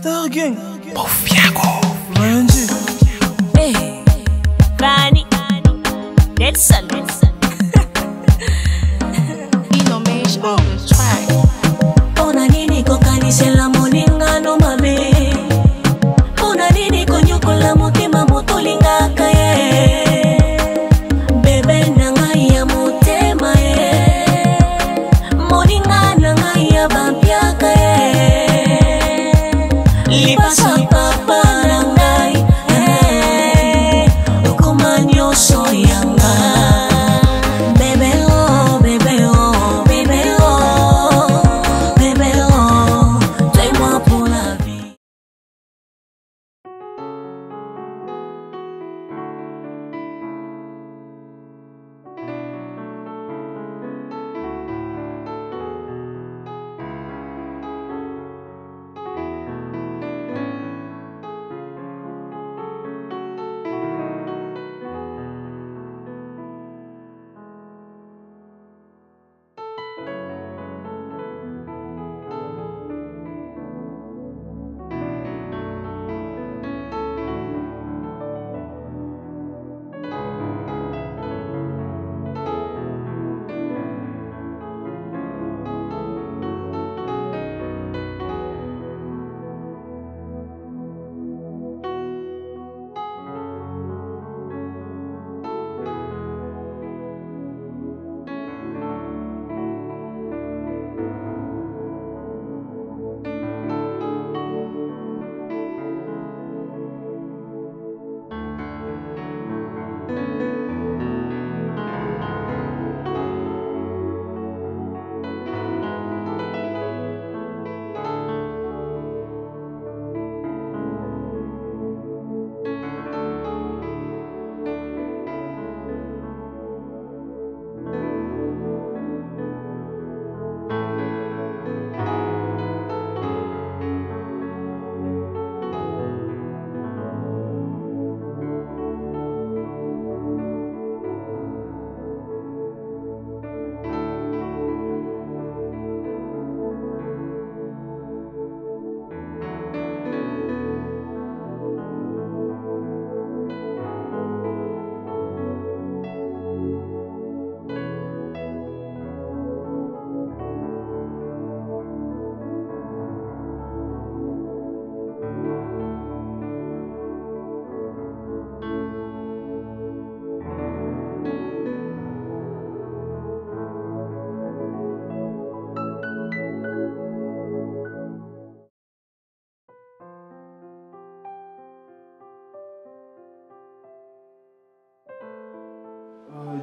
Stargang. Bofiago. Vanji. Hey, Vani. Nelson. Inomesh on the track. Ona nini kokanisela moninga no mame. Ona nini konyokola motema motolingaka ye. Bebe nanga ya motema ye. Moninga nanga ya bampiaka ye. Libasa papa nangai. Okumanyo soyanga. Bebe oh, bebe oh, bebe oh, bebe oh. Traite-moi pour la vie.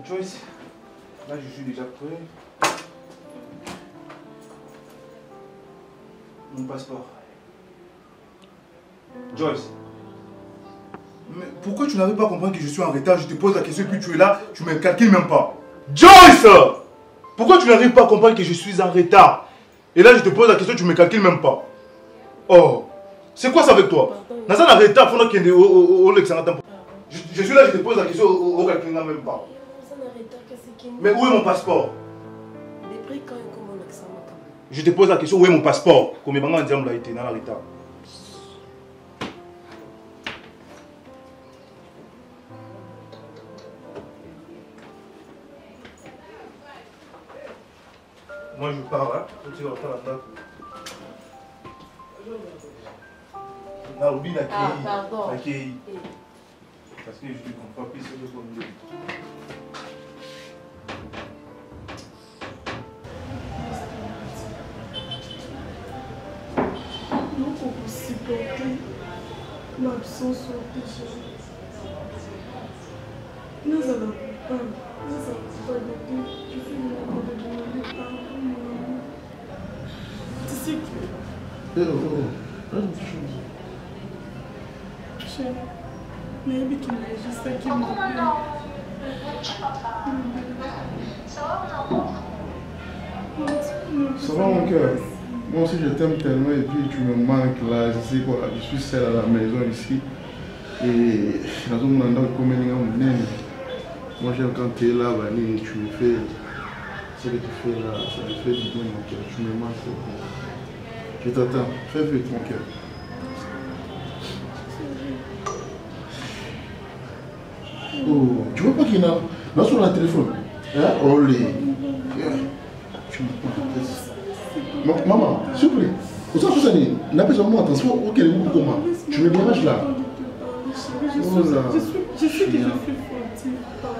Joyce, là je suis déjà prêt. Mon passeport. Joyce. Mais pourquoi tu n'arrives pas à comprendre que je suis en retard? Je te pose la question et puis tu es là, tu ne me calcules même pas. Joyce! Pourquoi tu n'arrives pas à comprendre que je suis en retard? Et là je te pose la question et tu ne me calcules même pas. Oh, c'est quoi ça avec toi? Dans un retard, il faut qu'il y ait je suis là, je te pose la question, au calcul même pas. Mais où est mon passeport? Je te pose la question, où est mon passeport? Comme les banques en été dans la retard. Moi je pars là, tu vas faire la date. Narubi pardon. Parce que je ne comprends plus ce que vous me dites. Nous pouvons supporter l'absence de Jésus. Nous allons pas. Nous allons pas de je suis vraiment de demander pardon, mon amour. Tu sais que... Chérie, mais il qui m'a juste ça qui m'a fait. Ça va mon cœur? Moi aussi je t'aime tellement et puis tu me manques là, je sais quoi, je suis seul à la maison ici. Et moi j'aime quand tu es là, Vani, tu me fais ce que tu fais là, ça me fait du bien mon cœur, tu me manques. Je t'attends, fais vite mon cœur. Oh, tu vois pas qu'il y en a sur le téléphone? Hein? Oh, les. Tu m'as pas. Maman, s'il vous plaît. Vous savez, ça n'a pas besoin de attention. Ok, comment? Tu me déranges là. Oh là. Je sais que je suis fautive, pardon.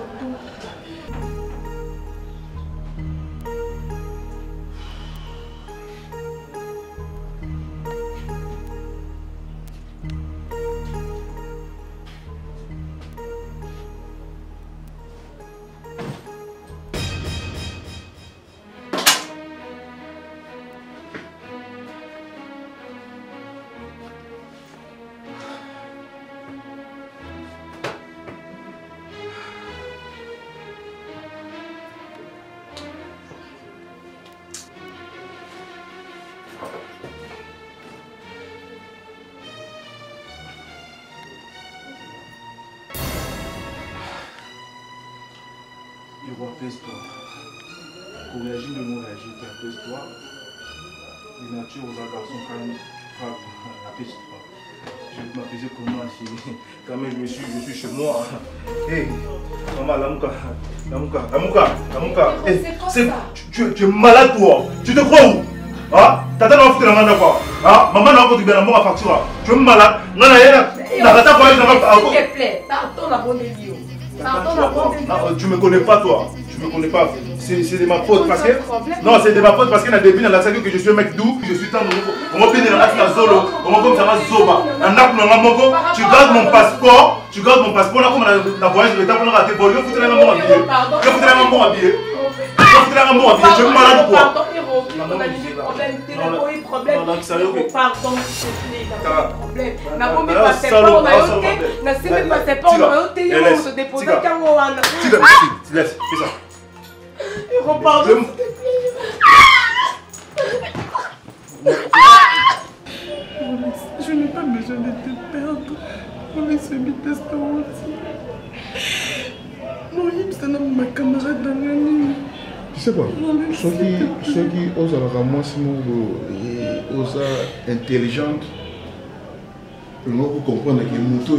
Apaise-toi. Pour réagir, le mot réagir, apaise-toi. De nature aux garçons, apaise-toi. Je vais m'apaiser comment si quand même je suis chez moi. Hé, maman, Lamouka. Tu es malade toi. Tu te crois où? Ah, tata n'a pas foutu la main quoi? Ah, maman n'a pas contribué à la facture. Tu es malade. Non, s'il te plaît, pardon la bonne Dieu. Tu me connais pas toi. Tu me connais pas. C'est de ma faute parce que. Non, c'est de ma faute parce qu'il y a des devines dans la salle que je suis un mec doux, je suis tant nouveau. Comment bien dans la zolo, comment comme ça va zoba. Tu gardes mon passeport, là comme la voyage de l'État pour nous rater. Bon, je vais foutre la main habillée. Je suis malade quoi. Laisse, fais ça. Je n'ai pas besoin de te perdre. On laisse me tester aussi. Non, c'est ma camarade dans la nuit. Tu sais quoi? Ceux qui osent avoir moi, osent intelligente, pour comprendre que moto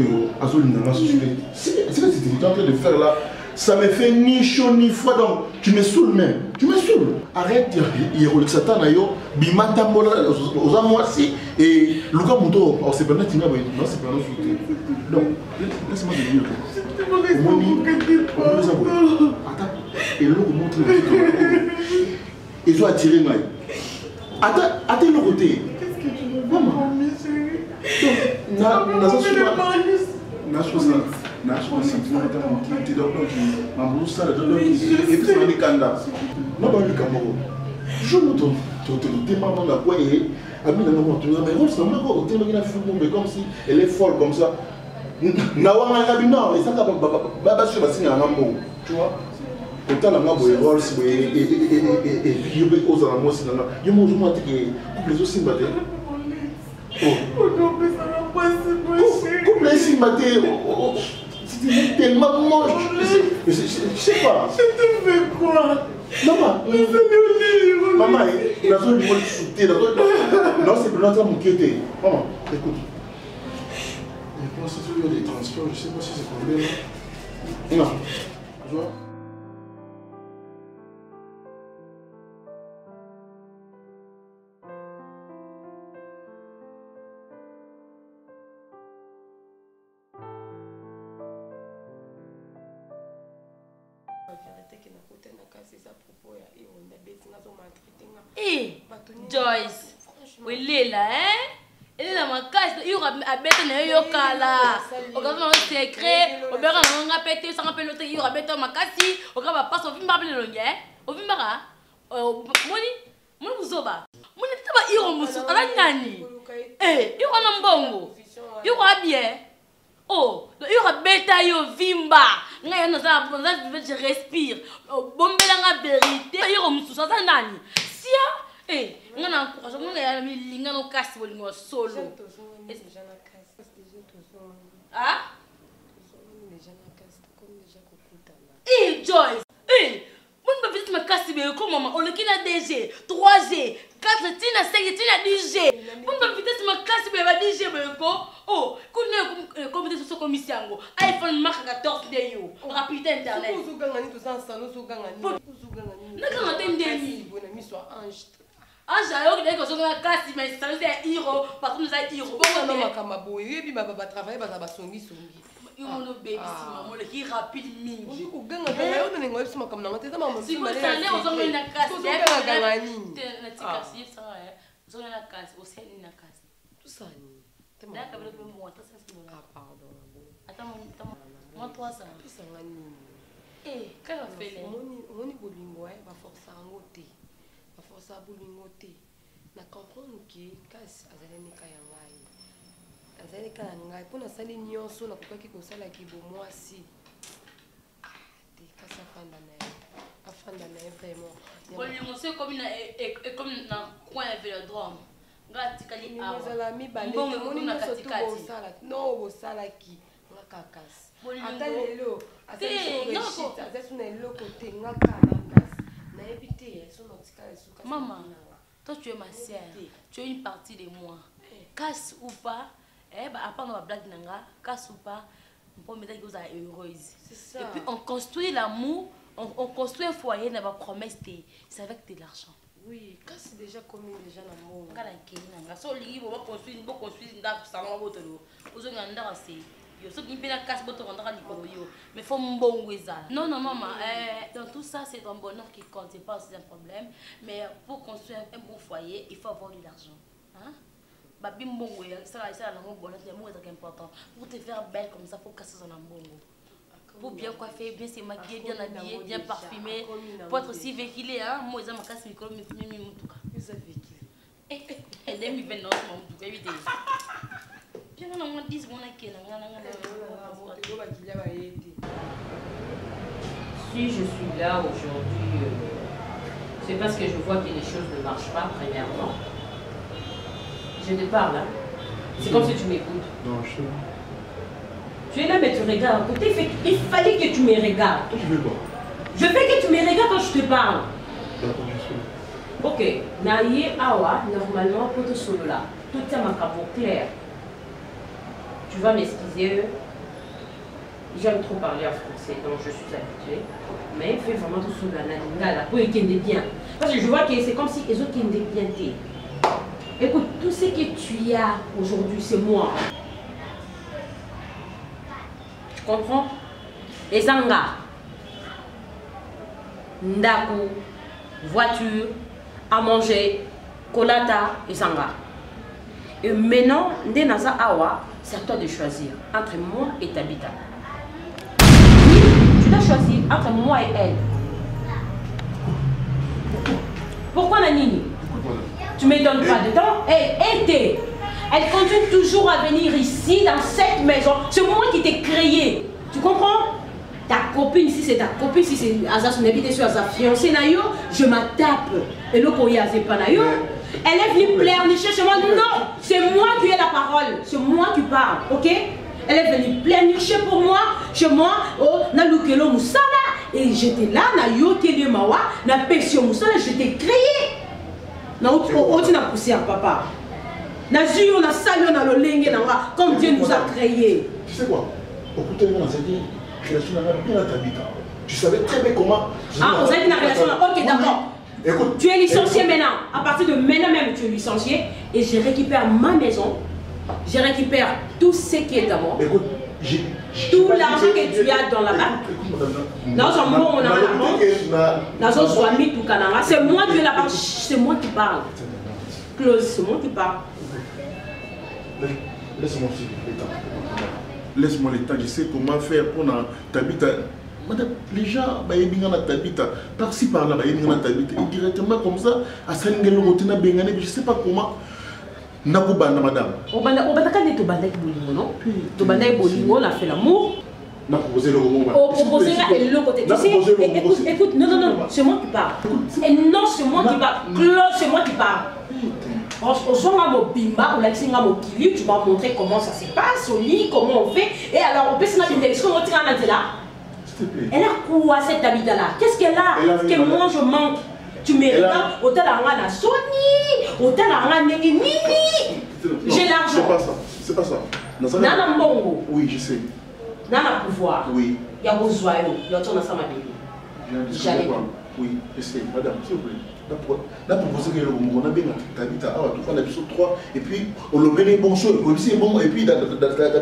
c'est ce que tu es en train de faire là. Ça me fait ni chaud ni froid, donc tu me saoules même. Tu me saoules. Arrête, il y a Satan, Bimata Mola, aux moi aussi, et Luka Moto, c'est pas notre non, c'est pas notre souté. Donc, laisse-moi te dire. Attends, et l'autre montre le truc. Ils sont attirés, moi. Attends le côté. Qu'est-ce que tu me promis, chérie? Comme si elle est folle comme ça. Tu vois? Autant la main pour les rôles et puis il y a aux amours aussi. Il y a mon jour que les aussi battent. Oh non, mais ça va pas se passer. Coupe les simbatés. C'était tellement moche. Je sais pas. Je te fais quoi? Maman. Maman, la zone du monde sauter. Non, c'est pour notre qui était. Maman, écoute. Je pense que c'est des transports. Je sais pas si c'est combien. Non. Tu vois? Hey, Joyce, oui là, hein? Elle est ma casse, il y aura à bête ne kala. Au gars mon secret, au bera on a pété, ça rappelle l'autre, il y aura bête ma casse, au gars va passer au vimba le longue, au vimba. Moni muzoba. Moni taba iro musu, ala nani? Eh, iro na mbongo. Iro bien. Oh, il y aura bêta yo vimba. Je respire. Bombela nga vérité. Il y aura musu ça nani? Sia, eh, on a encouragé, on a mis linga no casse bolingo solo. Ah? Eh, Joyce. Eh, mon ba vite tu me casses comme maman. On le qui a 2G, 3G, 4G, tu as 5G, tu as 10G. Pour me vitesse, tu me casses 10G. Oh, comme tu es comme ici, iPhone Mark 14 de yo. Rapide internet. Ah, j'allais dire que je vais casser, mais ça veut dire héros, parce que nous avons héros. Non, ma camabo, et puis ma papa travaille, ma papa songi songi. Il m'a bébé, maman, le qui rapide mine. Si vous avez un peu de comme si vous avez une casse, vous avez une casse, vous avez une casse, vous avez une casse. Tout ça, ah, pardon. Attends, moi, toi, ça. Eh, qu'est-ce qu'on fait là? On est bolingo, va forcer à ngoté. Va forcer à bolingo té. Na comprendre que casse azalene kayangai. Azalene kayangai pour na sali nyonso na kokaki ko sala ki bo moi si. Te kasa fanda na vraiment. Bolingo c'est comme na coin vélodrome. Ngati kali awa. Mazala mi balé. Moni na katikati. No bo sala ki ngakakas. Ata lelo, ata maman, toi tu es ma sœur, tu es une partie de moi. Casse ou pas, à part ma blague nanga, casse ou pas, on peut mettre que vous êtes heureuse. Et puis on construit l'amour, on construit un foyer, on va promettre, c'est avec de l'argent. Oui, casse déjà comme déjà l'amour. Quand la kine nanga, so li on va construire dans salon botolo. Vous avez un endroit assez. Mais faut bon non maman, dans tout ça c'est ton bonheur qui compte, c'est pas aussi un problème, mais pour construire un bon foyer il faut avoir de l'argent, hein? Ça c'est important. Pour te faire belle comme ça, faut casser son amour. Pour bien coiffer, bien se maquiller, bien habiller, bien parfumer, pour être aussi véhiculé, hein? Moi je me casse le micro, mais vous avez véhiculé. Et dès que je vais Si je suis là aujourd'hui, c'est parce que je vois que les choses ne marchent pas, premièrement. Je te parle, hein. C'est comme si tu m'écoutes. Non, je sais. Tu es là, mais tu regardes à côté. Il fallait que tu me regardes. Je veux pas. Je veux que tu me regardes quand je te parle. D'accord, je suis. Ok. Naïe awa, normalement, pour te solo là. Tout est ma cabo clair. Tu vas m'excuser, j'aime trop parler en français, donc je suis habituée. Mais fais vraiment tout sur la naninga pour qu'il y ait bien. Parce que je vois que c'est comme si les autres qui aient bien. Écoute, tout ce que tu as aujourd'hui, c'est moi. Tu comprends? Les angas, ndaku, voiture, à manger, kolata et sanga. Et maintenant, Ndenaza Awa, c'est à toi de choisir entre moi et Tabitha. Oui, tu dois choisir entre moi et elle. Pourquoi Nanini? Tu ne me donnes pas de temps. Elle continue toujours à venir ici, dans cette maison. C'est moi qui t'ai créé. Tu comprends? Ta copine ici, c'est ta copine. Si c'est Asa son habité sur sa fiancée, je m'attape. Et le Koya, c'est pas Nayo. Elle est venue pleurnicher chez moi. Non, c'est moi qui ai la parole. C'est moi qui parle, ok? Elle est venue pleurnicher pour moi. Chez moi, oh, na lukelo musala. Et j'étais là, na yoke de mawa, na pesio musala, je t'ai créé. Na oti na poussé à papa. Na jure, na salio, na lolenge, na comme Dieu nous a créé. Tu sais quoi? Au côté de moi, c'est dit, relation bien à Tabitha. Tu savais très bien comment. Ah, vous avez une relation là? Ok, d'accord. Écoute, tu es licencié maintenant. À partir de maintenant même, tu es licencié. Et je récupère ma maison. Je récupère tout ce qui est à moi. Écoute, tout l'argent que tu as dans la banque. Dans un moment, on a l'argent. Dans un soami, tout canara. C'est moi qui ai la banque. C'est moi qui parle. Claude, c'est moi qui parle. Laisse-moi aussi le temps. Laisse-moi le temps. Je sais comment faire pour Tabitha. Madame, les gens, Tabitha, par-ci par-là, Tabitha, et directement comme ça, à Saningelo, Rotina Bengane, je ne sais pas comment. Nakubanda, madame. On a fait l'amour. On a proposé le moment. On a proposé de l'autre côté. Tu sais, écoute, non, c'est moi qui parle. Et non, c'est moi qui parle. Claude, c'est moi qui parle. Au son à bimba, on a dit tu m'as montré comment ça se passe au lit, comment on fait. Et alors, on peut se mettre une direction, on tire un là. Elle a quoi cette Tabitha-là? Qu'est-ce qu'elle a? Parce que moi je manque. Tu me regardes, autant la rana Sony, autant la rana Nini. J'ai l'argent. C'est pas ça. C'est pas ça. Nana Mbongo. Oui, je sais. Nana pouvoir. Oui. Il y a besoin. Il y a besoin de ça, ma bébé. J'allais. Oui, je sais. Madame, s'il vous plaît. Là, pour poser que on a bien Tabitha, tout le épisode 3, et puis on le met les bons choses, et puis dans Tabitha,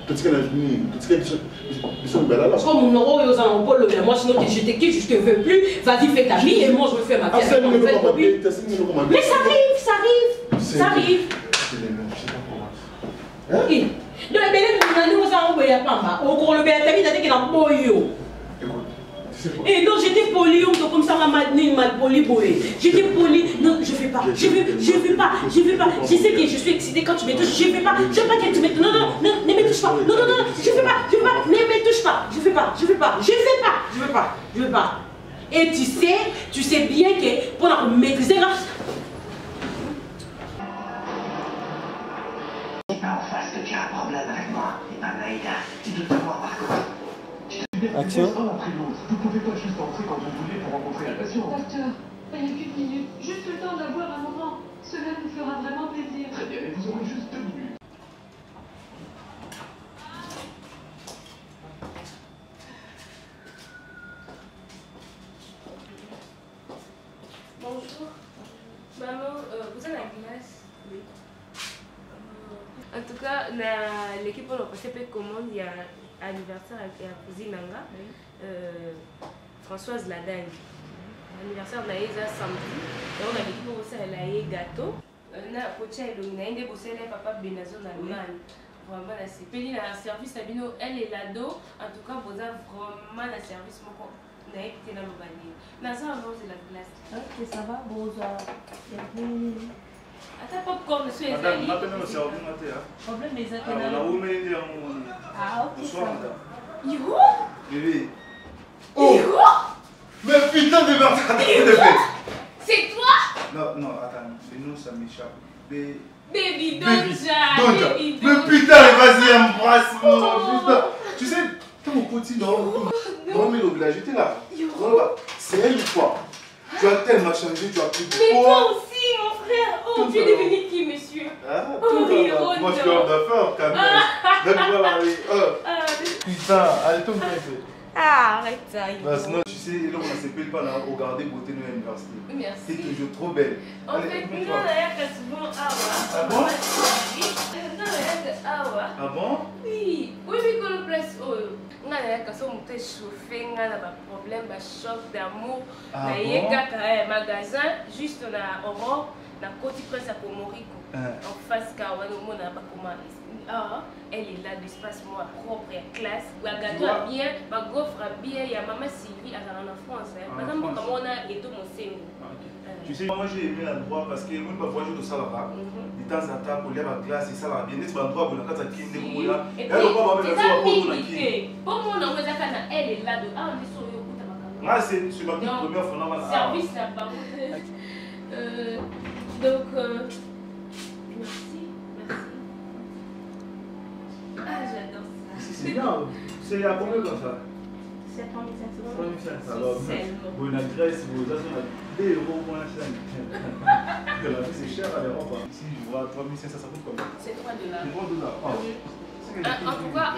tout ce qu'elle a fini, tout ce qu'elle a parce que mon euro est aux alentours, moi sinon je te quitte, je te veux plus, vas-y fais ta vie et moi je me fais ma vie. Mais ça arrive, ça arrive, ça arrive. Non, mais nous avons envoyé à Pamba, au gros le bien Tabitha dit qu'il a boyo. Et non, j'étais poli, on comme ça, mal poli, j'étais poli, non, je fais pas, je fais pas. Je sais que je suis excitée quand tu me touches, je fais pas, je veux pas que tu me touches, non, ne me touche pas, non, je fais pas, ne me touche pas, je fais pas. Et tu sais bien que pour la maîtriser là. C'est pas en face que tu as un problème avec moi, et pas Maïda, tu dois savoir par contre. Action. Vous pouvez pas juste entrer quand vous voulez pour rencontrer un patient. Docteur, rien qu'une minute, juste le temps d'avoir un moment. Cela nous fera vraiment plaisir. Très bien, mais vous aurez juste 2 minutes. Bonjour. Maman, vous avez la glace? Oui. En tout cas, l'équipe on a passé peu de commandes, il y a anniversaire avec la cousine Nanga, Françoise Ladagne. L'anniversaire de la samedi, et on a l'équipe aussi à la gâteau. Na coacha illuminé, des papa Benazo na Luman. Vraiment la CPI na service à bino, elle est l'ado. En tout cas, vous avez vraiment la service mon na été dans le bani. Na ça on c'est la glace. Ok, ça va, Boza. Attends, popcorn, monsieur les amis. Problème des Ah, ok, ça va. Yo? Bébé. Oh! Mais putain de merde! C'est toi? Non, attends, les noms ça m'échappe. Baby Donja! Mais putain, vas-y, embrasse-moi! Putain, tu sais, quand mon petit dans le village, j'étais là. C'est elle ou quoi? Tu as tellement changé, tu as pris de Mais toi aussi, mon frère! Oh, tu es devenu qui, monsieur? Moi, je suis homme d'affaires quand même. Donc voilà, oui. Putain, allez, tombe bien. Ah, arrête ça. Sinon, tu sais, là, on ne s'appelle pas là, regarder beauté de l'université. Merci. C'est toujours trop belle. En fait, nous, on a souvent Ah bon? Ah bon? Oui, que le place. On a chauffé, on a un problème, un choc d'amour. On a un magasin, juste on a Aurore, on a côté presse à Pomorico. En face, car on a pas comment. Elle est là, l'espace moi propre et classe. La gâteau a bien, ma gaufre a bien, il y a maman Sylvie en France. Par exemple, comment on a et tout mon sein. Tu sais, moi j'ai aimé l'endroit parce que moi, je voyage de ça là-bas. De temps en temps, pour lire la glace et ça va bien. C'est l'endroit où on a quand ça qui est là. Et puis, c'est ça milité. Pour moi, on a elle est là. Ah, on est sur le coup. Ah, c'est ma première fois. Service là-bas. Donc, merci. Ah, j'adore ça. C'est bien. C'est à combien comme ça? C'est 3500. 3500. Alors, pour une adresse, vous avez 2 euros moins cher. C'est cher à l'Europe. Si je vois 3500, ça coûte combien? C'est $3. En tout cas,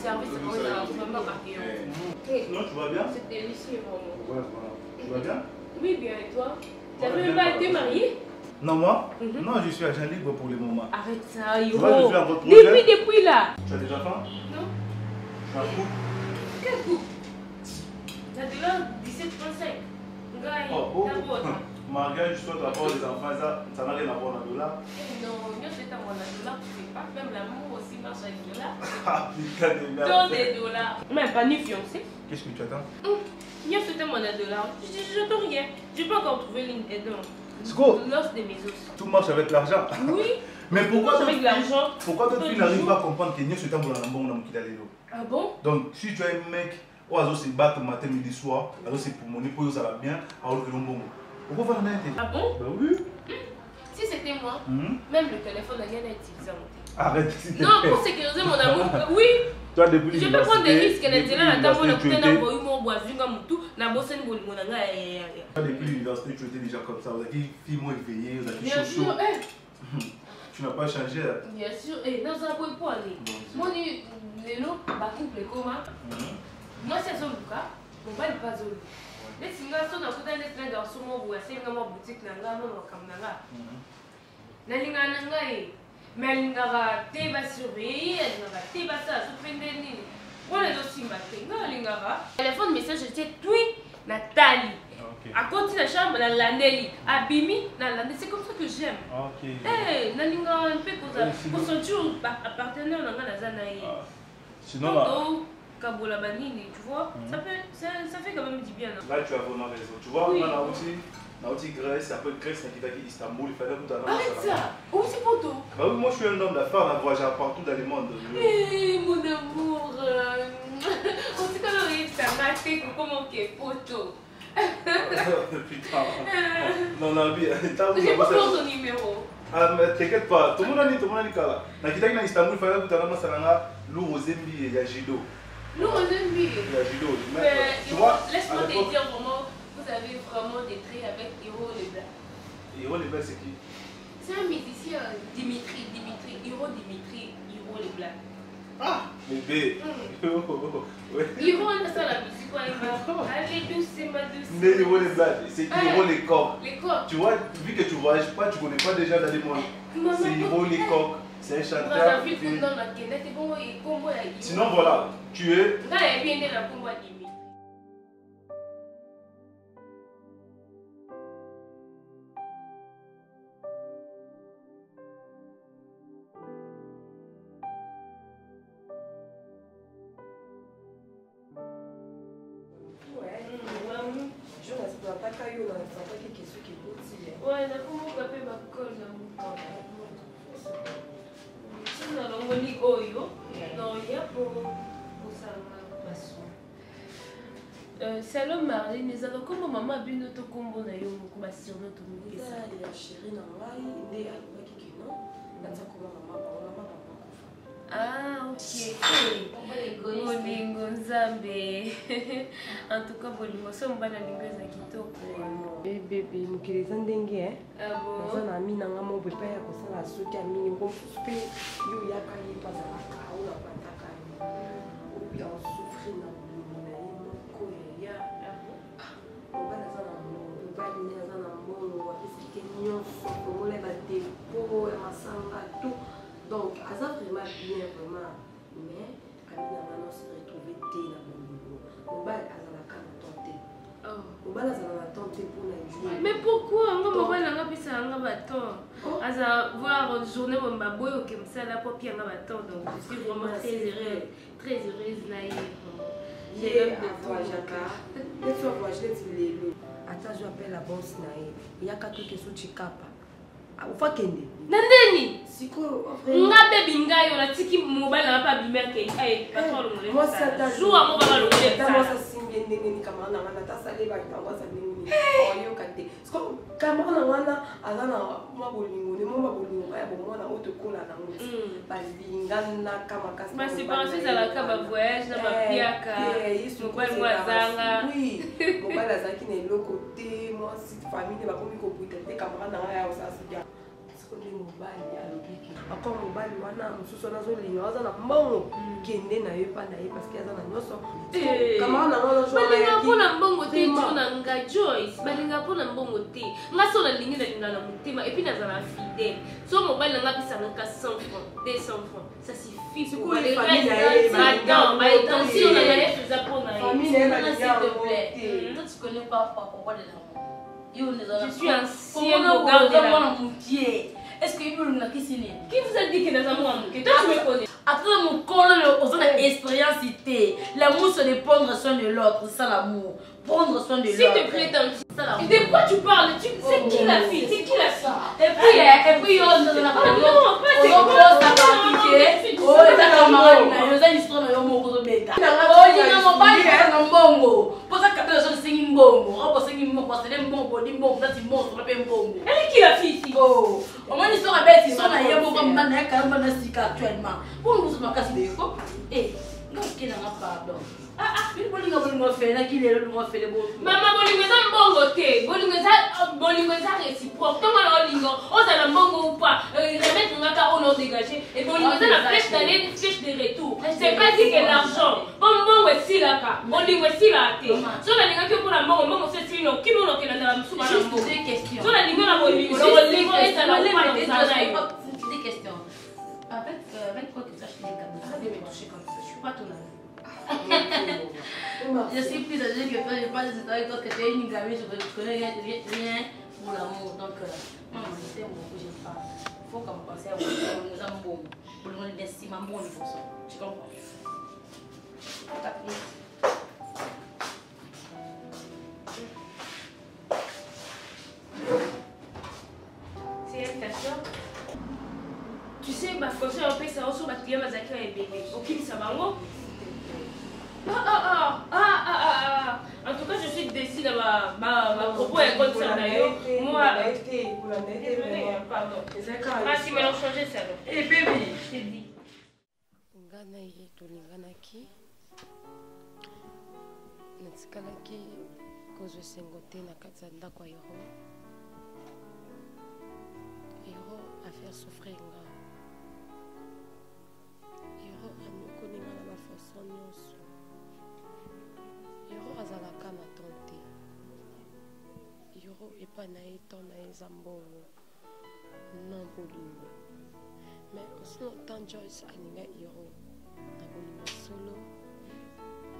service pour vraiment marqué. Sinon, tu vas bien? C'est délicieux vraiment. Ouais, voilà. Tu vas bien? Oui, bien, et toi? Tu n'as même pas été marié? Non, moi? Non, je suis agent libre pour le moment. Arrête ça, yo. Depuis là. Tu as déjà faim? Non. Tu as un couple? Quel couple? Tu as déjà 17,5. Mariage, soit tu as pas les enfants, ça n'a rien à voir avec le dollar. Non, mieux c'est un dollar, tu sais pas. Même l'amour aussi marche avec le dollar. Ah, putain de merde. Dans des dollars. Même pas ni fiancé. Qu'est-ce que tu attends? Mieux c'est un dollar. J'attends rien. Je n'ai pas encore trouvé l'une des deux. L'os de mes os. Tout marche avec l'argent. Oui. Mais pourquoi avec l'argent? Pourquoi toi tu n'arrives pas à comprendre que Niel temps pour la bon homme qui a les lots? Ah bon? Donc si tu as un mec, oiseau se battre matin, midi, soir, alors c'est pour mon épouse, ça va bien, alors que l'on bon. Pourquoi faire un été? Ah bon? Bah oui. Si c'était moi, même le téléphone n'a rien à utiliser. Arrête. Non, pour sécuriser mon amour. Oui. Toi, depuis Je peux prendre des risques. depuis Depuis l'université, tu étais déjà comme ça. Vous avez fille moins éveillée, vous avez chaud. Tu n'as pas changé. Bien sûr. Non, ça n'a pas pour aller. Moi, les lots, ma couple, comment? Moi, c'est son cas. Mon père n'est pas zolo. Les singles sont dans le train de son mot, c'est une boutique, n'a comme Nanga. Nalinga Nanga, mais elle n'a pas surveillé, elle n'a pas ça, surprendu. On est aussi matin. Non, elle n'a pas. Téléphone message, je dis, Nathalie. À côté de la chambre, dans l'année, à Bimi, dans l'année, c'est comme ça que j'aime. Eh, Nalinga, un peu pour son jour, appartenant à la Zanaï. Sinon, là. Kabola Banini, tu vois, ça fait quand même du bien. Là, tu as vraiment raison. Tu vois, on a aussi Grèce, après Grèce, on a quitté Istanbul, il fallait tout à l'heure. Arrête ça! Où c'est pour toi? Bah oui, moi je suis un homme d'affaires, on a voyagé partout dans le monde. Eh, mon amour! On sait quand même que ça m'a fait comment qu'il est photo. Putain. Non, non, j'ai pas besoin de ton numéro. Ah, mais t'inquiète pas, tout le monde a dit Kala. On a quitté Istanbul, il fallait tout à l'heure, Lou Ozembi et Yajido. Lou Ozembi? Yajido. Tu vois, laisse-moi te dire vraiment, vous avez vraiment des traits avec Hiro Leblanc. Hiro Leblanc, c'est qui? C'est un musicien, Dimitri, Hiro Leblanc. Ah, bébé. Hiro, on a ça la musique, allez douce, c'est ma douce. Mais Hiro Leblanc, c'est Hiro les coqs. Les coqs. Tu vois, vu que tu voyages pas, tu connais pas déjà dans les mondes. C'est Hiro les coqs. C'est un chanteur. Sinon, voilà, tu es. Ouais, na como kape bakola muto. Sina longoni oyo. Non, il y a pour ça maso. Salon Marlene, les alors comment maman bino to kombo na yo ko ba surno to mu ça ya chérie na ngai ndé alobaki ke non. Naza koma mama. Ah, ok. Bolingo Nzambe. En tout cas, bolingo so mbana lingeza kitoko. Bébé, mokili eza ndenge e. Ah bon? Naza na ami nanga mo pepe ya kosala soki ya mingi mosusu mpe yo oyaka ye mpo azalaka oyo abataka ye oyo asouffrir na bolingo na ye moko ya mobali aza na mobali nde aza na mbongo apesike nyonso komola badepo ya masanga to donc aza vraiment bien vraiment mais ami nanga nyonso retrouve te na bolingo mobali azalaka na ton te mobali azala na ton te mpona jour. Mais pourquoi nga mobali nanga pesa nga baton aza voir journée bomba boyo ke msala po pia nga baton donc je suis vraiment très heureuse na ye. Ye avoyaka neti avoyage neti lelo ata zo appelle la boss na ye eyaka toke so chikapa ufa kende na ndeni sikoyo nga bebi ngai ona tiki mobali nanga pa bimeke ai patron longole moi ça ta jour à mobali longole ta moi ça simbi ndenge ni kamara na ngana ta sale ba tango sa ndenge ni oyo kate siko kamara na ngana aza na mabolingo ne mo mabolingo ya bomona oto kola na ngoti balingana kama kasi ma séparation za la kaba voyage na ba piaka mobali mwazanga oui mobali azaki na eloko te moi si famille ba komi ko buta te kamara na ngaya osasi ya ndenge mobali alobiki encore mobali wana mosusu wana azolinga aza na mbongo kende na ye mpa na ye parceke aza na nyonso kamara na ngana balinga mpona mbongo te jo na nga Joyce balinga mpona mbongo te nga so nalingi nalinga na motema epuis nazala fidèle so mobali nanga apisangaka 100 francs 200 francs ça suffit pour les restes madame baétention na ye eza mpona ye s'il te plaît. Toi tu connais pas pourquoi de l'amour. Je suis ancien au garde de la est-ce que vous me qui vous a dit que nous avons un bouquet? Toi, tu me connais. Après mon corps, on a expérience. L'amour, c'est de prendre soin de l'autre. C'est ça l'amour. Prendre soin de l'autre. S'il te plaît, Tanti. De quoi tu parles? C'est qui la fille? C'est qui la fille? Et puis, on a non, pas c'est quoi? On a pratiqué. Oh, c'est camarade. On a une histoire de l'amour. Oh, il y a un mobile qui est en bongo. Pour ça, quand on se dit bongo, on se dit bongo, c'est des bongo, des bongo, c'est bongo, on appelle bongo. Elle est qui la fille? Oh, au moins, l'histoire est belle. Ils sont là, il y a beaucoup de gens qui sont actuellement. Pour nous, c'est ma casse de. Eh, qui n'a pas pardon. Une bolingo bolingo fait là qui est le moi fait le beau. Maman bolingo ça mbongo te. Bolingo ça réciproque. Comment la bolingo? On a la mbongo ou pas? Remettre on a qu'à on dégagé. Et bolingo ça la flèche d'aller, flèche de retour. C'est pas dit que l'argent. Bon mbongo est si là ka. Bolingo est si là te. So la linga que pour la mbongo c'est si non. Qui m'en a que la msuma la mbongo. Des questions. So la linga la bolingo. Bolingo est à la des questions. En fait, avec quoi que ça je te dis comme ça, arrête de me toucher comme ça. Je suis pas ton ami. Je suis plus âgée que toi, je parle de cette avec toi que tu es une gamine, je connais rien pour l'amour. Donc, maman, je sais beaucoup, je parle. Il faut qu'on pense à nous avons bon. Pour le monde d'estime, un bon niveau. Tu comprends? C'est une question. Tu sais, ma fonction en fait, ça aussi, ma cliente m'a zakir et bébé. Ok, ça va, moi? En tout cas, je suis décidée de ma propos est comme ça d'ailleurs. Moi, pardon. Ah, si, mais on change ça. Eh, bébé, je t'ai dit. Ngana ye tolinganaki natikalaki kozwa esengo te na kati ya ndako ya Hero affaire souffrir nga Hero amikoni nga na bafason nyonso Hero azalaka na ton te Hero epa na ye ton na ye eza mbongo non bolingo mais aussi longtemps Joyce alinga Hero na bolingo solo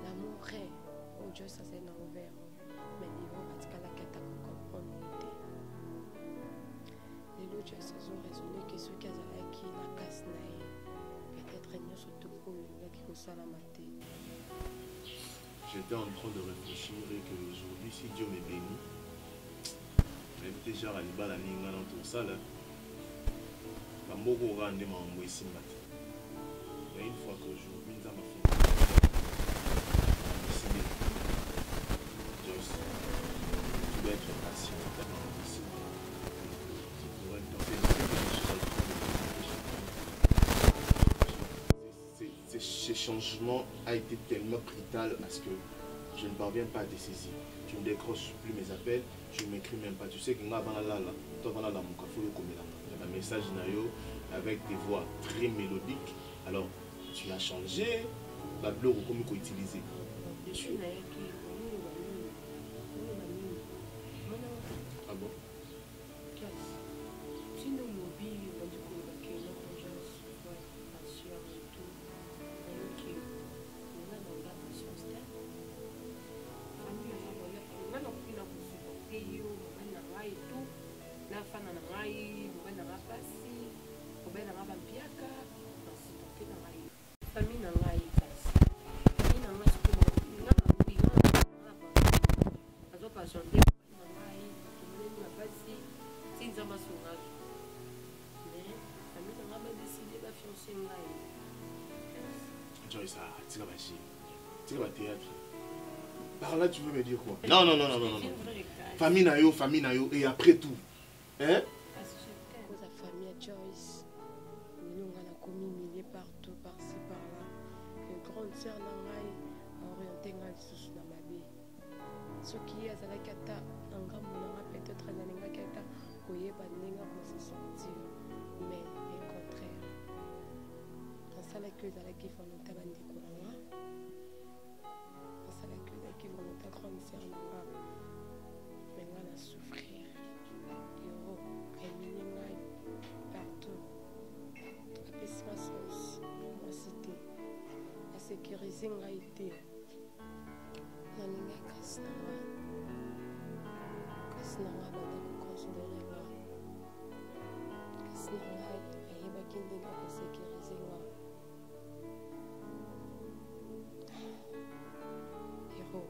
l'amour est où Joyce azali na ouvert mais Hero atikalaki ata kocomprendre te lelo Joyce azoraisonne ke soki azalaki na kasi na ye peut-être nyonso to oyo elingaki kosalama te. J'étais en train de réfléchir et que aujourd'hui, si Dieu me bénit, même déjà à l'Ibala Ninga dans tout ça, là, Bamboko rende ma mboué simbati. Mais une fois qu'aujourd'hui, nous avons fait décidé, Joyce, tu dois être patient dans le décision. Tu pourrais tenter de faire des choses. Ce changement a été tellement brutal parce que je ne parviens pas à te saisir. Tu ne décroches plus mes appels, tu ne m'écris même pas. Tu sais que toi, un message avec des voix très mélodiques. Alors, tu as changé, la blog comme il utilisé. Ah bon? Joyce, tu vas théâtre. Par là, tu veux me dire quoi? Non, non, non, non, non, non. Famille nayo, et après tout. Hein? Cause la famille Joyce, nous avons commis milliers partout, par-ci, par-là. Que grande sœur Nangai a orienté Ngal sous la mabé. Ce qui est à la kata, Nanga Mounanga peut-être à la kata, Oye Banenga pour se sentir. Mais au contraire. Dans ça, la queue de la qui volonté à Bandikouranga. Dans ça, la queue de la qui volonté à grande sœur Nanga. Mais Ngal a souffrir. Hero, Ngai partout. Apesi ma sens, moi cité. A sécuriser Ngai été. Naninga kasi nanga. Kasi nanga banda koconsidere nga. Kasi nanga ayebaki ndenge akosécuriser nga. Hero,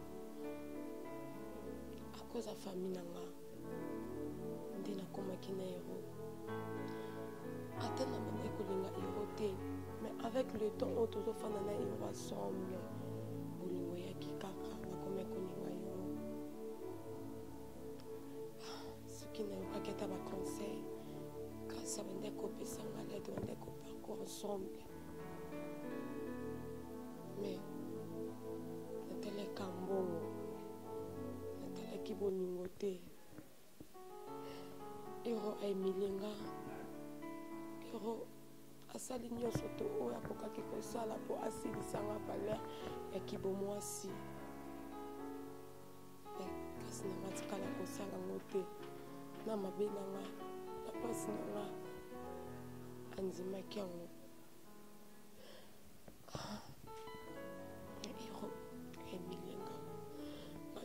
à cause ya famille nanga nde nakomaki na Hero. Ata na banda kolinga Hero te, mais avec le temps oyo tozofanda na Hero ensemble bolingo eyaki kaka nakomi kolinga yo. Soki nayokaki ata baconseil grâce ya bande kopesanga lede bande koparcours ensemble, mais bolingo te. Ero aimilinga. Ero asali nyonso to oyo akokaki kosala mpo asilisanga valeur ya kibomwasi. Kasi nanga tikala kosala ngo te. Na mabe nanga, na pasi nanga andimaki yango. Ero aimilinga.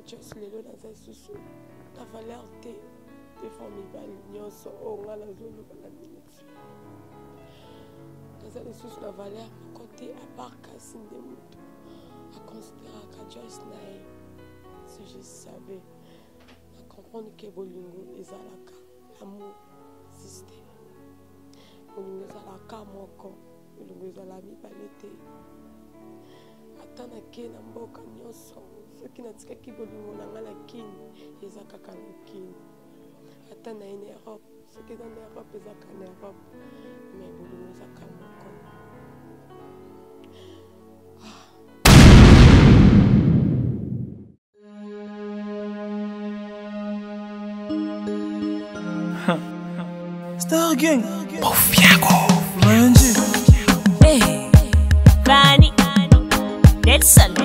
Just lelo naza susu na valeur te devant mibali nyonso oyo nga nazoloba na minute naza lisusu na valeur moko te apart kasi nde moto aconsideraka Joyce na ye. Si je savais na comprendre ke bolingo ezalaka amour système, bolingo ezalaka moko, bolingo ezala mibale te. Ata nake na mboka nyonso soki natikaki bolingo na nga na kini eza kaka na kini. Ata na ye na Europe soki eza na Europe eza kaka na Europe, mais bolingo eza kaka moko. Star Gang Pofiago Manji Hey Rani Nelson